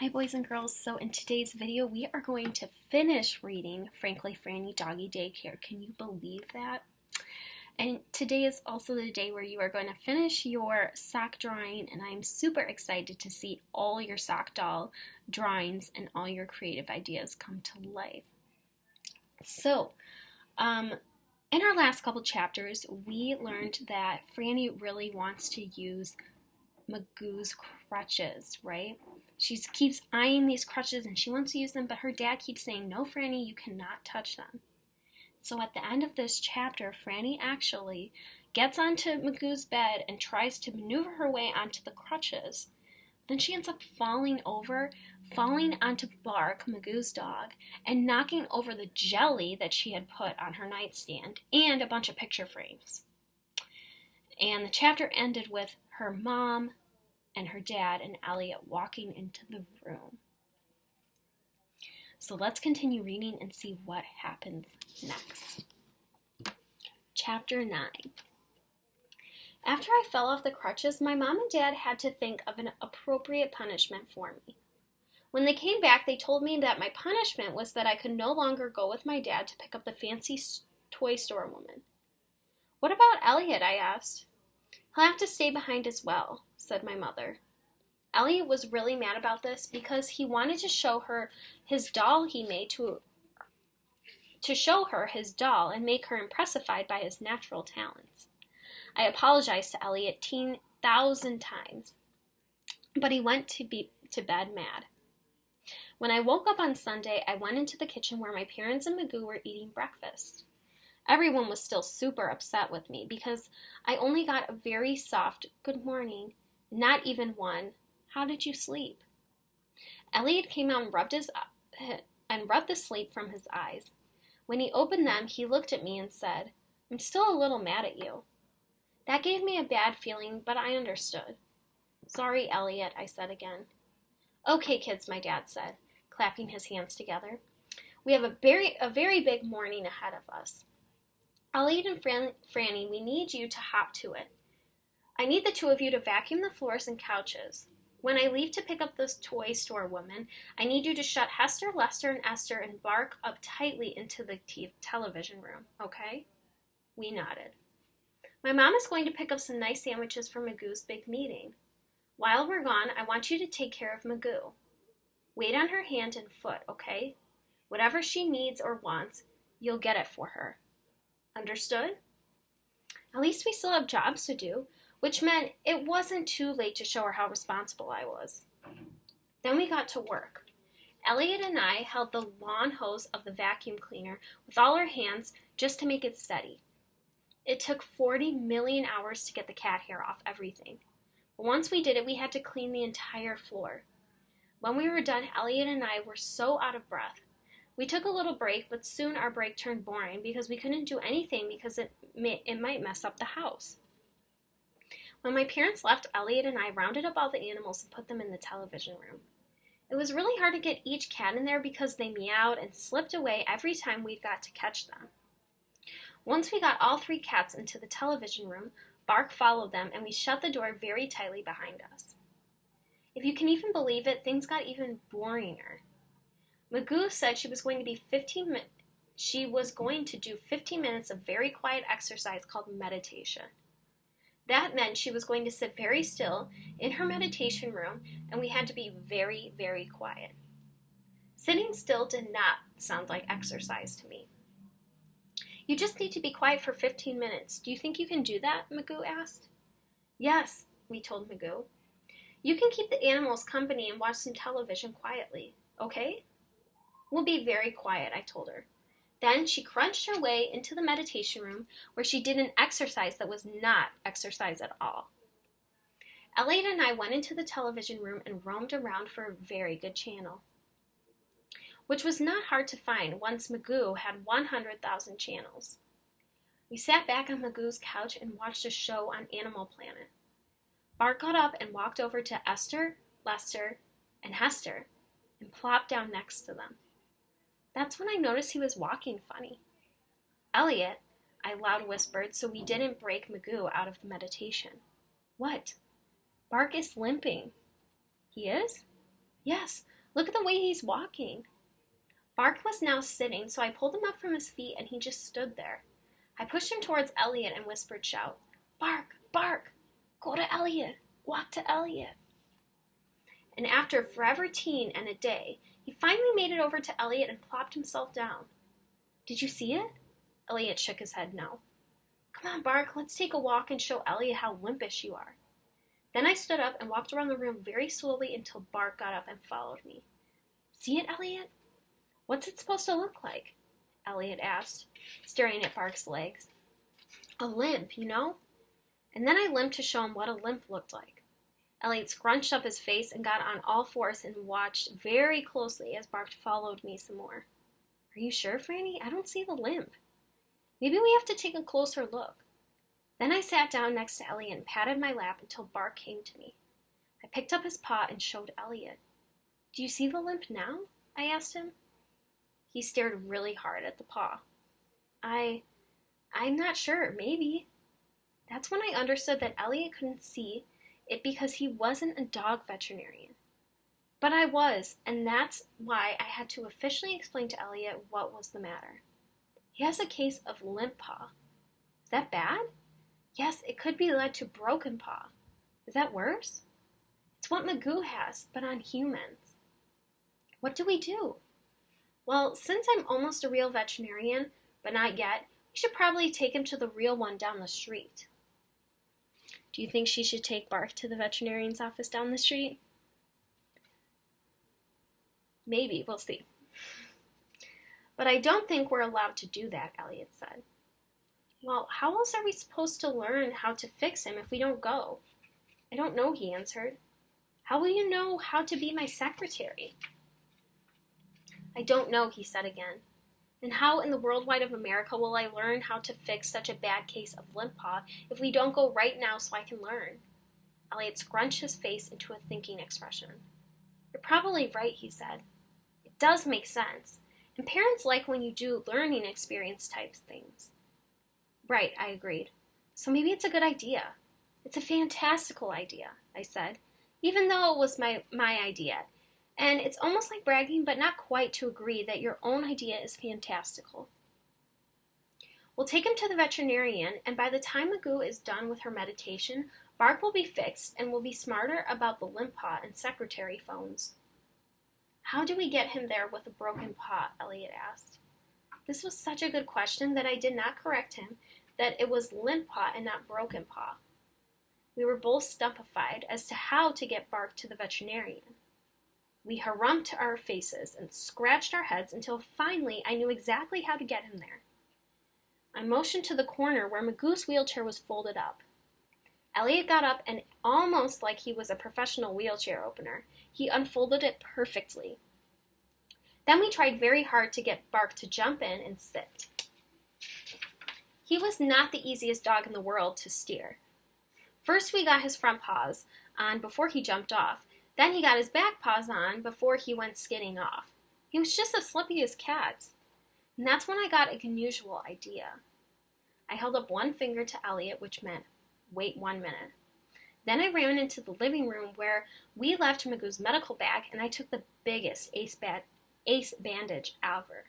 Hi boys and girls, so in today's video we are going to finish reading Frankly Frannie Doggy Daycare. Can you believe that? And today is also the day where you are going to finish your sock drawing, and I'm super excited to see all your sock doll drawings and all your creative ideas come to life. So, in our last couple chapters, we learned that Frannie really wants to use Magoo's crutches, right? She keeps eyeing these crutches and she wants to use them, but her dad keeps saying, no, Frannie, you cannot touch them. So at the end of this chapter, Frannie actually gets onto Magoo's bed and tries to maneuver her way onto the crutches. Then she ends up falling onto Bark, Magoo's dog, and knocking over the jelly that she had put on her nightstand and a bunch of picture frames. And the chapter ended with her mom and her dad and Elliot walking into the room. So let's continue reading and see what happens next. Chapter 9. After I fell off the crutches, my mom and dad had to think of an appropriate punishment for me. When they came back, they told me that my punishment was that I could no longer go with my dad to pick up the fancy toy store woman. What about Elliot? I asked. He'll have to stay behind as well, said my mother. Elliot was really mad about this because he wanted to show her his doll he made to show her his doll and make her impressified by his natural talents. I apologized to Elliot 10,000 times, but he went to bed mad. When I woke up on Sunday, I went into the kitchen where my parents and Magoo were eating breakfast. Everyone was still super upset with me because I only got a very soft good morning, not even one, how did you sleep? Elliot came out and rubbed the sleep from his eyes. When he opened them, he looked at me and said, I'm still a little mad at you. That gave me a bad feeling, but I understood. Sorry, Elliot, I said again. Okay, kids, my dad said, clapping his hands together. We have a very big morning ahead of us. Elliot and Frannie, we need you to hop to it. I need the two of you to vacuum the floors and couches. When I leave to pick up this toy store woman, I need you to shut Hester, Lester, and Esther and Bark up tightly into the television room, okay? We nodded. My mom is going to pick up some nice sandwiches for Magoo's big meeting. While we're gone, I want you to take care of Magoo. Wait on her hand and foot, okay? Whatever she needs or wants, you'll get it for her. Understood? At least we still have jobs to do, which meant it wasn't too late to show her how responsible I was. Then we got to work. Elliot and I held the lawn hose of the vacuum cleaner with all our hands just to make it steady. It took 40 million hours to get the cat hair off everything. But once we did it, we had to clean the entire floor. When we were done, Elliot and I were so out of breath. We took a little break, but soon our break turned boring because we couldn't do anything because it might mess up the house. When my parents left, Elliot and I rounded up all the animals and put them in the television room. It was really hard to get each cat in there because they meowed and slipped away every time we got to catch them. Once we got all three cats into the television room, Bark followed them and we shut the door very tightly behind us. If you can even believe it, things got even boringer. Magoo said she was going to do 15 minutes of very quiet exercise called meditation. That meant she was going to sit very still in her meditation room, and we had to be very, very quiet. Sitting still did not sound like exercise to me. You just need to be quiet for 15 minutes. Do you think you can do that? Magoo asked. Yes, we told Magoo. You can keep the animals company and watch some television quietly, okay? We'll be very quiet, I told her. Then she crunched her way into the meditation room where she did an exercise that was not exercise at all. Elliot and I went into the television room and roamed around for a very good channel, which was not hard to find once Magoo had 100,000 channels. We sat back on Magoo's couch and watched a show on Animal Planet. Bart got up and walked over to Esther, Lester, and Hester and plopped down next to them. That's when I noticed he was walking funny. Elliot, I loud whispered so we didn't break Magoo out of the meditation. What? Bark is limping. He is? Yes, Look at the way he's walking. Bark was now sitting, so I pulled him up from his feet and he just stood there. I pushed him towards Elliot and whispered, shout, Bark, Bark, go to Elliot, walk to Elliot. And after forever teen and a day, he finally made it over to Elliot and plopped himself down. Did you see it? Elliot shook his head no. Come on, Bark, let's take a walk and show Elliot how limpish you are. Then I stood up and walked around the room very slowly until Bark got up and followed me. See it, Elliot? What's it supposed to look like? Elliot asked, staring at Bark's legs. A limp, you know? And then I limped to show him what a limp looked like. Elliot scrunched up his face and got on all fours and watched very closely as Bark followed me some more. Are you sure, Frannie? I don't see the limp. Maybe we have to take a closer look. Then I sat down next to Elliot and patted my lap until Bark came to me. I picked up his paw and showed Elliot. Do you see the limp now? I asked him. He stared really hard at the paw. I'm not sure, maybe. That's when I understood that Elliot couldn't see it because he wasn't a dog veterinarian. But I was, and that's why I had to officially explain to Elliot what was the matter. He has a case of limp paw. Is that bad? Yes, it could be led to broken paw. Is that worse? It's what Magoo has, but on humans. What do we do? Well, since I'm almost a real veterinarian, but not yet, we should probably take him to the real one down the street. Do you think she should take Bark to the veterinarian's office down the street? Maybe, we'll see. But I don't think we're allowed to do that, Elliot said. Well, how else are we supposed to learn how to fix him if we don't go? I don't know, he answered. How will you know how to be my secretary? I don't know, he said again. And how in the world wide of America will I learn how to fix such a bad case of limp paw if we don't go right now so I can learn? Elliot scrunched his face into a thinking expression. You're probably right, he said. It does make sense. And parents like when you do learning experience type things. Right, I agreed. So maybe it's a good idea. It's a fantastical idea, I said, even though it was my idea. And it's almost like bragging, but not quite, to agree that your own idea is fantastical. We'll take him to the veterinarian, and by the time Magoo is done with her meditation, Bark will be fixed and will be smarter about the limp paw and secretary phones. How do we get him there with a broken paw? Elliot asked. This was such a good question that I did not correct him that it was limp paw and not broken paw. We were both stumpified as to how to get Bark to the veterinarian. We harumphed our faces and scratched our heads until finally I knew exactly how to get him there. I motioned to the corner where Magoo's wheelchair was folded up. Elliot got up and, almost like he was a professional wheelchair opener, he unfolded it perfectly. Then we tried very hard to get Bark to jump in and sit. He was not the easiest dog in the world to steer. First we got his front paws on before he jumped off. Then he got his back paws on before he went skidding off. He was just as slippy as cats. And that's when I got an unusual idea. I held up one finger to Elliot, which meant, wait 1 minute. Then I ran into the living room where we left Magoo's medical bag, and I took the biggest ace bandage ever.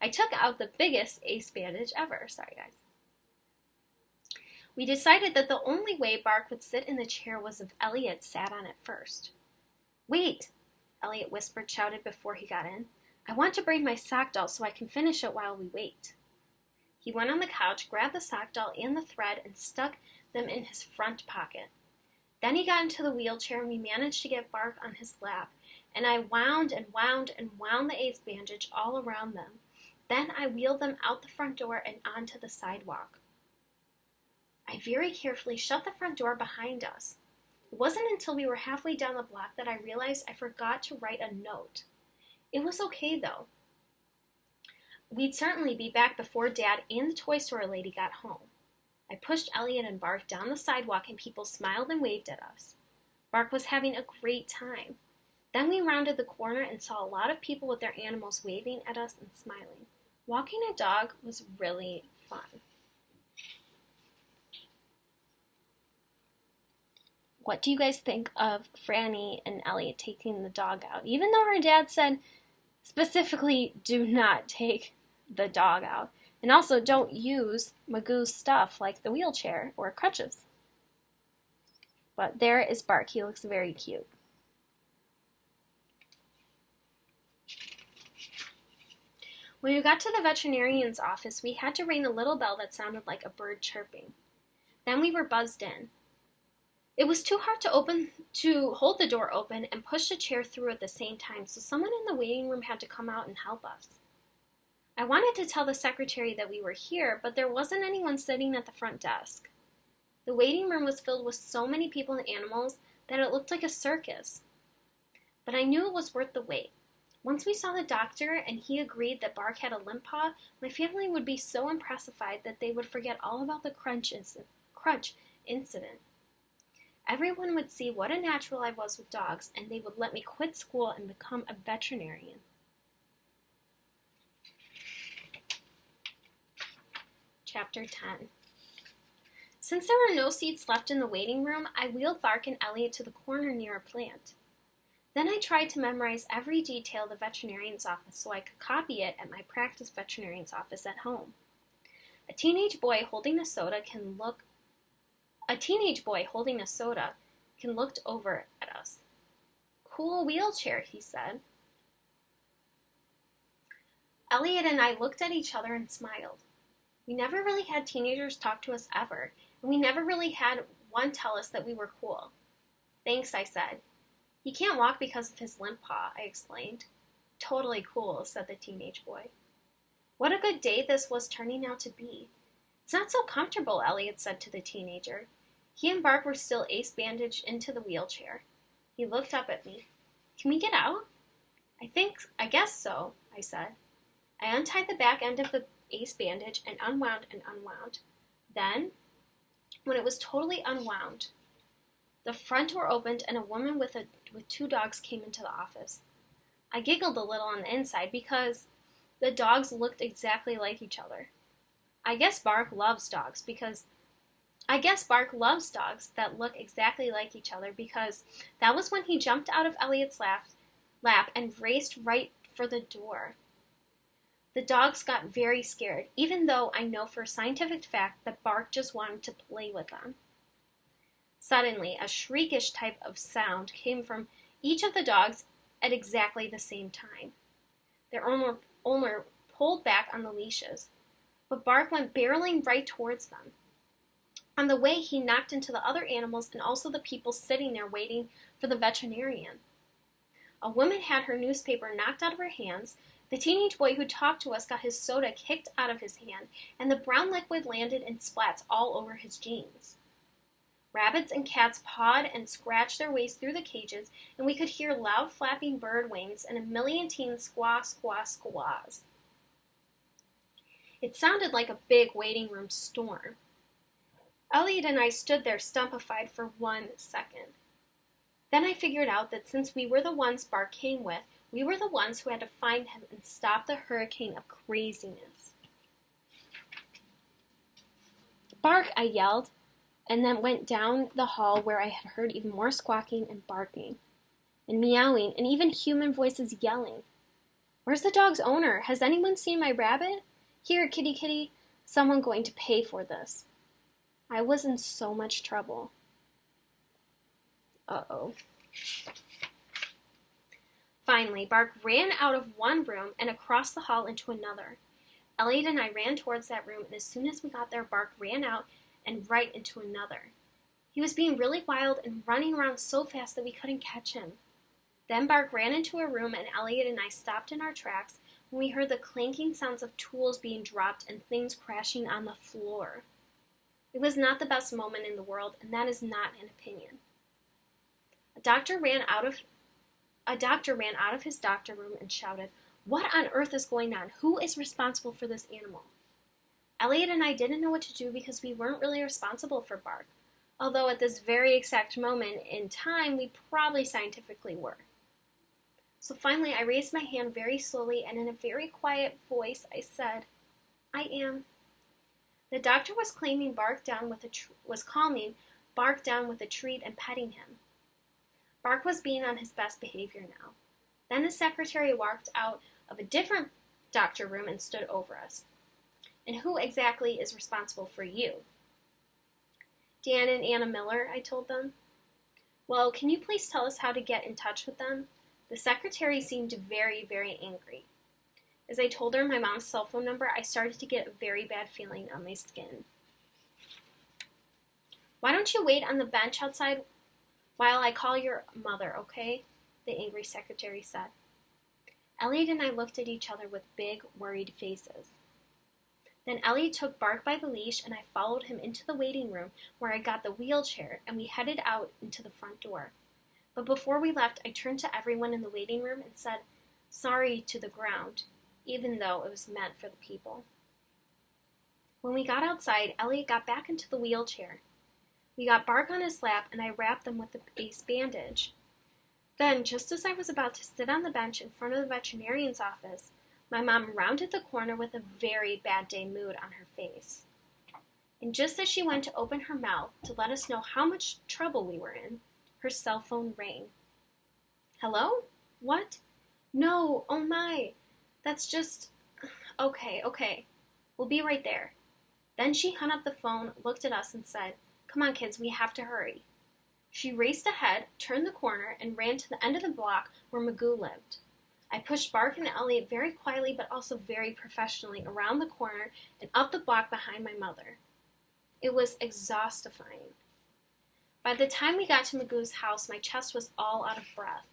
I took out the biggest ace bandage ever. Sorry, guys. We decided that the only way Bark would sit in the chair was if Elliot sat on it first. Wait, Elliot whispered, shouted before he got in. I want to braid my sock doll so I can finish it while we wait. He went on the couch, grabbed the sock doll and the thread, and stuck them in his front pocket. Then he got into the wheelchair, and we managed to get Bark on his lap, and I wound and wound and wound the ace bandage all around them. Then I wheeled them out the front door and onto the sidewalk. I very carefully shut the front door behind us. It wasn't until we were halfway down the block that I realized I forgot to write a note. It was okay, though. We'd certainly be back before Dad and the toy store lady got home. I pushed Elliot and Bark down the sidewalk, and people smiled and waved at us. Bark was having a great time. Then we rounded the corner and saw a lot of people with their animals waving at us and smiling. Walking a dog was really fun. What do you guys think of Frannie and Elliot taking the dog out? Even though her dad said specifically, do not take the dog out. And also, don't use Magoo's stuff like the wheelchair or crutches. But there is Bark. He looks very cute. When we got to the veterinarian's office, we had to ring a little bell that sounded like a bird chirping. Then we were buzzed in. It was too hard to hold the door open and push the chair through at the same time, so someone in the waiting room had to come out and help us. I wanted to tell the secretary that we were here, but there wasn't anyone sitting at the front desk. The waiting room was filled with so many people and animals that it looked like a circus. But I knew it was worth the wait. Once we saw the doctor and he agreed that Bark had a limp paw, my family would be so impressive that they would forget all about the crunch incident. Everyone would see what a natural I was with dogs, and they would let me quit school and become a veterinarian. Chapter 10. Since there were no seats left in the waiting room, I wheeled Bark and Elliot to the corner near a plant. Then I tried to memorize every detail of the veterinarian's office so I could copy it at my practice veterinarian's office at home. A teenage boy holding a soda looked over at us. Cool wheelchair, he said. Elliot and I looked at each other and smiled. We never really had teenagers talk to us ever, and we never really had one tell us that we were cool. Thanks, I said. He can't walk because of his limp paw, I explained. Totally cool, said the teenage boy. What a good day this was turning out to be. It's not so comfortable, Elliot said to the teenager. He and Bark were still ace-bandaged into the wheelchair. He looked up at me. Can we get out? I guess so, I said. I untied the back end of the ace bandage and unwound. Then, when it was totally unwound, the front door opened and a woman with two dogs came into the office. I giggled a little on the inside because the dogs looked exactly like each other. I guess Bark loves dogs that look exactly like each other because that was when he jumped out of Elliot's lap and raced right for the door. The dogs got very scared, even though I know for a scientific fact that Bark just wanted to play with them. Suddenly, a shriekish type of sound came from each of the dogs at exactly the same time. Their owner pulled back on the leashes, but Bark went barreling right towards them. On the way, he knocked into the other animals and also the people sitting there waiting for the veterinarian. A woman had her newspaper knocked out of her hands, the teenage boy who talked to us got his soda kicked out of his hand, and the brown liquid landed in splats all over his jeans. Rabbits and cats pawed and scratched their ways through the cages, and we could hear loud flapping bird wings and a million teen squaw, squaw, squaws. It sounded like a big waiting room storm. Elliot and I stood there stumpified for 1 second. Then I figured out that since we were the ones Bark came with, we were the ones who had to find him and stop the hurricane of craziness. Bark, I yelled, and then went down the hall where I had heard even more squawking and barking, and meowing, and even human voices yelling. Where's the dog's owner? Has anyone seen my rabbit? Here, kitty kitty, someone going to pay for this. I was in so much trouble. Uh-oh. Finally, Bark ran out of one room and across the hall into another. Elliot and I ran towards that room, and as soon as we got there, Bark ran out and right into another. He was being really wild and running around so fast that we couldn't catch him. Then Bark ran into a room, and Elliot and I stopped in our tracks when we heard the clanking sounds of tools being dropped and things crashing on the floor. It was not the best moment in the world, and that is not an opinion. A doctor ran out of his doctor room and shouted, "What on earth is going on? Who is responsible for this animal?" Elliot and I didn't know what to do because we weren't really responsible for Bark, although at this very exact moment in time, we probably scientifically were. So finally, I raised my hand very slowly, and in a very quiet voice, I said, "I am." The doctor was calming Bark down with a treat and petting him. Bark was being on his best behavior now. Then the secretary walked out of a different doctor room and stood over us. And who exactly is responsible for you? Dan and Anna Miller, I told them. Well, can you please tell us how to get in touch with them? The secretary seemed very, very angry. As I told her my mom's cell phone number, I started to get a very bad feeling on my skin. Why don't you wait on the bench outside while I call your mother, okay? The angry secretary said. Elliot and I looked at each other with big, worried faces. Then Elliot took Bark by the leash and I followed him into the waiting room where I got the wheelchair and we headed out into the front door. But before we left, I turned to everyone in the waiting room and said, sorry to the ground, even though it was meant for the people. When we got outside, Elliot got back into the wheelchair. We got Bark on his lap and I wrapped him with a base bandage. Then, just as I was about to sit on the bench in front of the veterinarian's office, my mom rounded the corner with a very bad day mood on her face. And just as she went to open her mouth to let us know how much trouble we were in, her cell phone rang. Hello? What? No, oh my. That's just... Okay. We'll be right there. Then she hung up the phone, looked at us and said, come on kids, we have to hurry. She raced ahead, turned the corner, and ran to the end of the block where Magoo lived. I pushed Bark and Elliot very quietly but also very professionally around the corner and up the block behind my mother. It was exhausting. By the time we got to Magoo's house, my chest was all out of breath.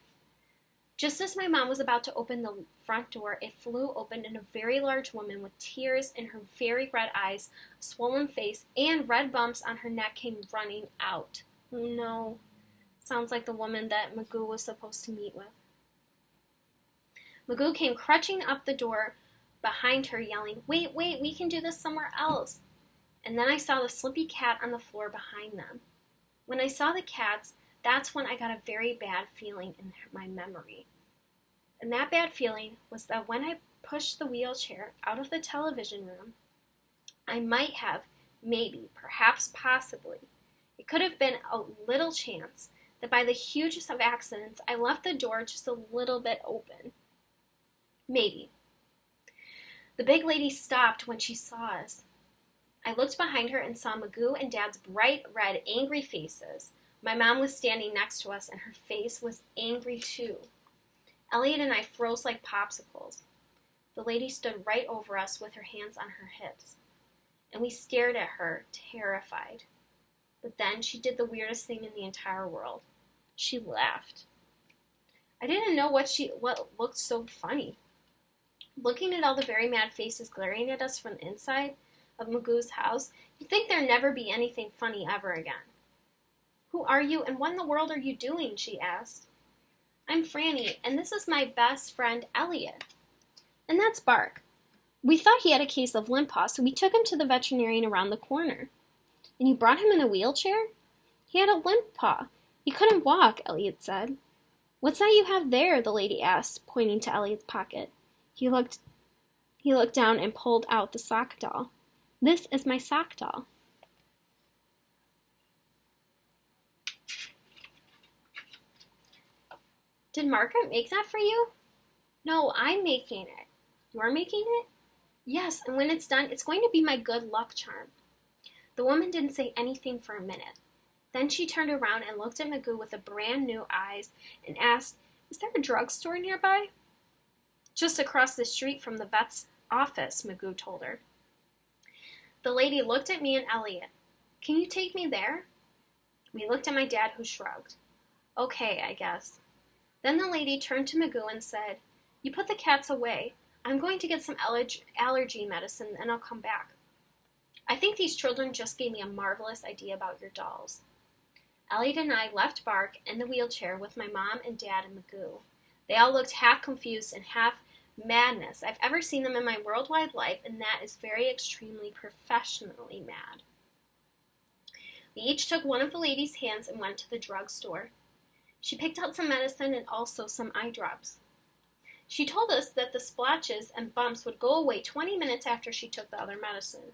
Just as my mom was about to open the front door, it flew open and a very large woman with tears in her very red eyes, a swollen face, and red bumps on her neck came running out. No, sounds like the woman that Magoo was supposed to meet with. Magoo came crutching up the door behind her, yelling, wait, we can do this somewhere else. And then I saw the slippy cat on the floor behind them. When I saw the cats, that's when I got a very bad feeling in my memory. And that bad feeling was that when I pushed the wheelchair out of the television room, I might have, maybe, perhaps, possibly, it could have been a little chance that by the hugest of accidents, I left the door just a little bit open. Maybe. The big lady stopped when she saw us. I looked behind her and saw Magoo and Dad's bright red, angry faces. My mom was standing next to us and her face was angry too. Elliot and I froze like popsicles. The lady stood right over us with her hands on her hips. And we stared at her, terrified. But then she did the weirdest thing in the entire world. She laughed. I didn't know what looked so funny. Looking at all the very mad faces glaring at us from the inside of Magoo's house, you'd think there'd never be anything funny ever again. Who are you and what in the world are you doing? She asked. I'm Frannie, and this is my best friend, Elliot. And that's Bark. We thought he had a case of limp paw, so we took him to the veterinarian around the corner. And you brought him in a wheelchair? He had a limp paw. He couldn't walk, Elliot said. What's that you have there? The lady asked, pointing to Elliot's pocket. He looked down and pulled out the sock doll. This is my sock doll. Did Margaret make that for you? No, I'm making it. You're making it? Yes, and when it's done, it's going to be my good luck charm. The woman didn't say anything for a minute. Then she turned around and looked at Magoo with a brand new eyes and asked, is there a drugstore nearby? Just across the street from the vet's office, Magoo told her. The lady looked at me and Elliot. Can you take me there? We looked at my dad, who shrugged. Okay, I guess. Then the lady turned to Magoo and said, you put the cats away. I'm going to get some allergy medicine and I'll come back. I think these children just gave me a marvelous idea about your dolls. Elliot and I left Bark in the wheelchair with my mom and dad and Magoo. They all looked half confused and half madness. I've ever seen them in my worldwide life, and that is very extremely professionally mad. We each took one of the lady's hands and went to the drugstore. She picked out some medicine and also some eye drops. She told us that the splotches and bumps would go away 20 minutes after she took the other medicine.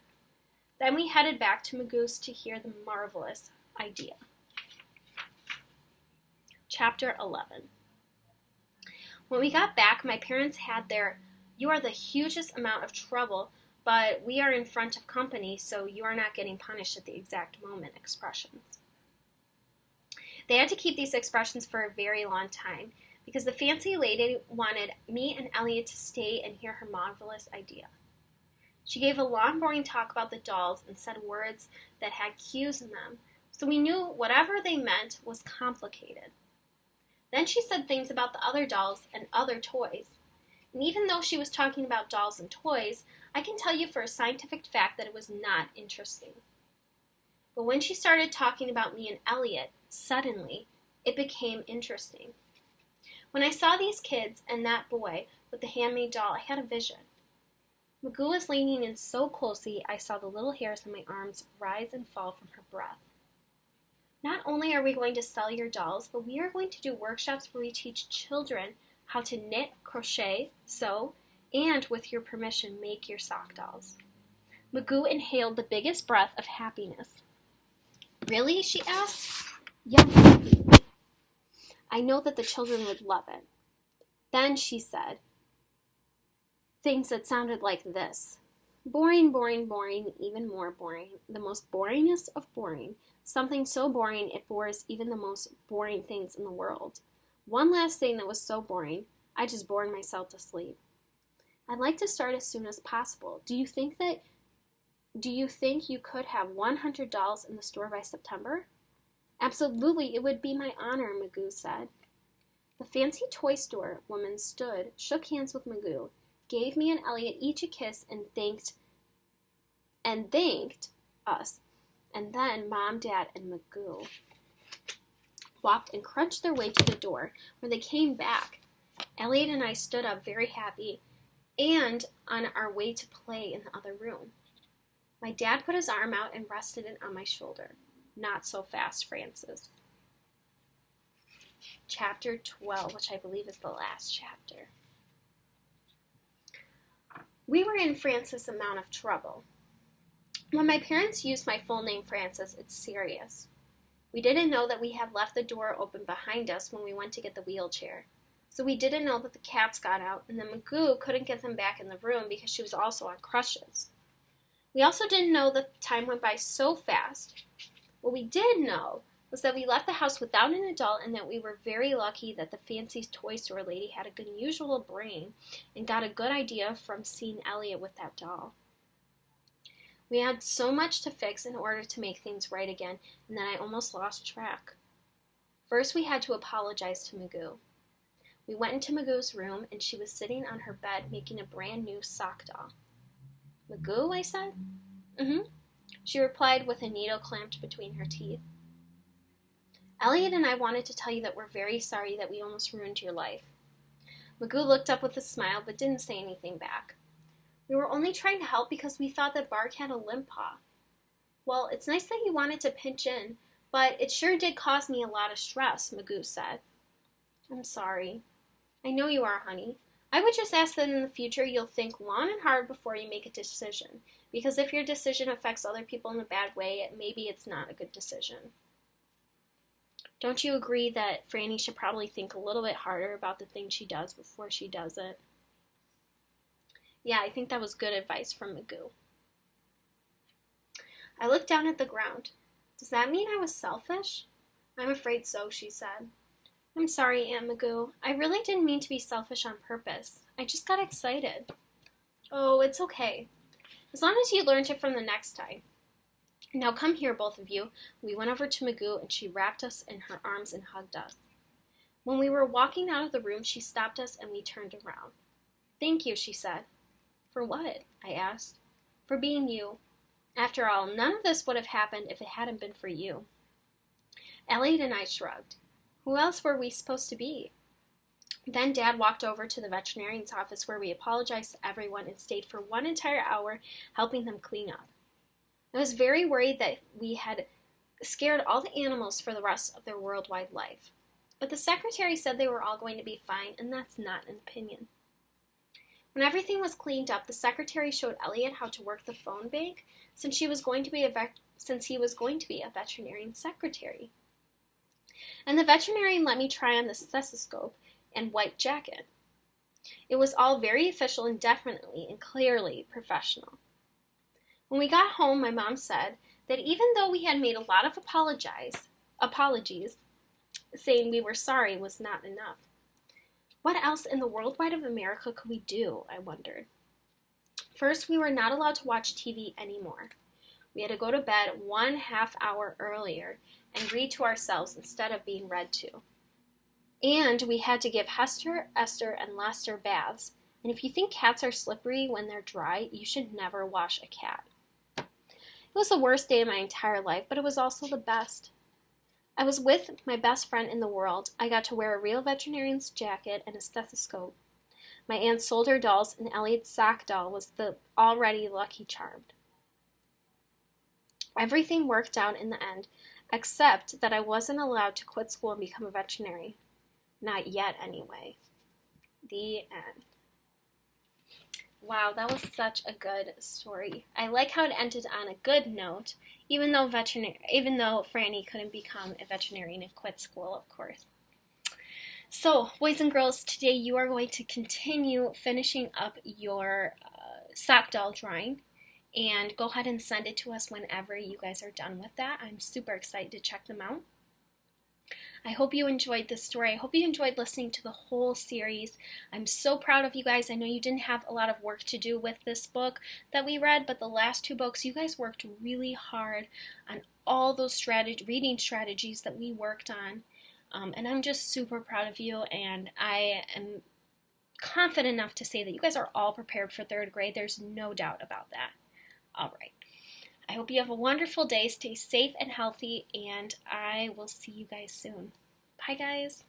Then we headed back to Magoo's to hear the marvelous idea. Chapter 11. When we got back, my parents had their "you are the hugest amount of trouble, but we are in front of company, so you are not getting punished at the exact moment" expressions. They had to keep these expressions for a very long time because the fancy lady wanted me and Elliot to stay and hear her marvelous idea. She gave a long, boring talk about the dolls and said words that had cues in them, so we knew whatever they meant was complicated. Then she said things about the other dolls and other toys. And even though she was talking about dolls and toys, I can tell you for a scientific fact that it was not interesting. But when she started talking about me and Elliot, suddenly, it became interesting. When I saw these kids and that boy with the handmade doll, I had a vision. Magoo was leaning in so closely, I saw the little hairs on my arms rise and fall from her breath. Not only are we going to sell your dolls, but we are going to do workshops where we teach children how to knit, crochet, sew, and, with your permission, make your sock dolls. Magoo inhaled the biggest breath of happiness. "Really?" she asked. "Yes. I know that the children would love it." Then she said things that sounded like this. "Boring, boring, boring, even more boring. The most boringest of boring. Something so boring it bores even the most boring things in the world. One last thing that was so boring, I just bored myself to sleep. I'd like to start as soon as possible. Do you think you could have 100 dolls in the store by September?" "Absolutely, it would be my honor," Magoo said. The fancy toy store woman stood, shook hands with Magoo, gave me and Elliot each a kiss, and thanked us. And then Mom, Dad, and Magoo walked and crunched their way to the door. When they came back, Elliot and I stood up very happy and on our way to play in the other room. My dad put his arm out and rested it on my shoulder. "Not so fast, Francis." Chapter 12, which I believe is the last chapter. We were in Francis' amount of trouble. When my parents used my full name, Francis, it's serious. We didn't know that we had left the door open behind us when we went to get the wheelchair. So we didn't know that the cats got out, and then Magoo couldn't get them back in the room because she was also on crutches. We also didn't know that time went by so fast. What we did know was that we left the house without an adult, and that we were very lucky that the fancy toy store lady had an unusual brain and got a good idea from seeing Elliot with that doll. We had so much to fix in order to make things right again, and then I almost lost track. First, we had to apologize to Magoo. We went into Magoo's room, and she was sitting on her bed making a brand new sock doll. "Magoo?" I said. "Mm-hmm," she replied with a needle clamped between her teeth. "Elliot and I wanted to tell you that we're very sorry that we almost ruined your life." Magoo looked up with a smile but didn't say anything back. "We were only trying to help because we thought that Bark had a limp paw." "Well, it's nice that you wanted to pitch in, but it sure did cause me a lot of stress," Magoo said. "I'm sorry." "I know you are, honey. I would just ask that in the future you'll think long and hard before you make a decision, because if your decision affects other people in a bad way, maybe it's not a good decision." "Don't you agree that Frannie should probably think a little bit harder about the thing she does before she does it?" "Yeah, I think that was good advice from Magoo." I looked down at the ground. "Does that mean I was selfish?" "I'm afraid so," she said. "I'm sorry, Aunt Magoo. I really didn't mean to be selfish on purpose. I just got excited." "Oh, it's okay. As long as you learned it from the next time. Now come here, both of you." We went over to Magoo, and she wrapped us in her arms and hugged us. When we were walking out of the room, she stopped us, and we turned around. "Thank you," she said. "For what?" I asked. "For being you. After all, none of this would have happened if it hadn't been for you." Elliot and I shrugged. Who else were we supposed to be? Then Dad walked over to the veterinarian's office where we apologized to everyone and stayed for 1 entire hour helping them clean up. I was very worried that we had scared all the animals for the rest of their worldwide life. But the secretary said they were all going to be fine, and that's not an opinion. When everything was cleaned up, the secretary showed Elliot how to work the phone bank, since she was going to be a since he was going to be a veterinarian secretary. And the veterinarian let me try on the stethoscope and white jacket. It was all very official and definitely and clearly professional. When we got home, my mom said that even though we had made a lot of apologies, saying we were sorry was not enough. What else in the worldwide of America could we do, I wondered. First, we were not allowed to watch TV anymore. We had to go to bed 1/2 hour earlier and read to ourselves instead of being read to. And we had to give Hester, Esther, and Lester baths. And if you think cats are slippery when they're dry, you should never wash a cat. It was the worst day of my entire life, but it was also the best. I was with my best friend in the world. I got to wear a real veterinarian's jacket and a stethoscope. My aunt sold her dolls, and Elliot's sock doll was the already Lucky Charmed. Everything worked out in the end, except that I wasn't allowed to quit school and become a veterinarian. Not yet, anyway. The end. Wow, that was such a good story. I like how it ended on a good note, even though Frannie couldn't become a veterinarian and quit school, of course. So, boys and girls, today you are going to continue finishing up your sock doll drawing, and go ahead and send it to us whenever you guys are done with that. I'm super excited to check them out. I hope you enjoyed this story. I hope you enjoyed listening to the whole series. I'm so proud of you guys. I know you didn't have a lot of work to do with this book that we read, but the last 2 books, you guys worked really hard on all those reading strategies that we worked on. And I'm just super proud of you, and I am confident enough to say that you guys are all prepared for 3rd grade. There's no doubt about that. All right. I hope you have a wonderful day. Stay safe and healthy, and I will see you guys soon. Bye, guys.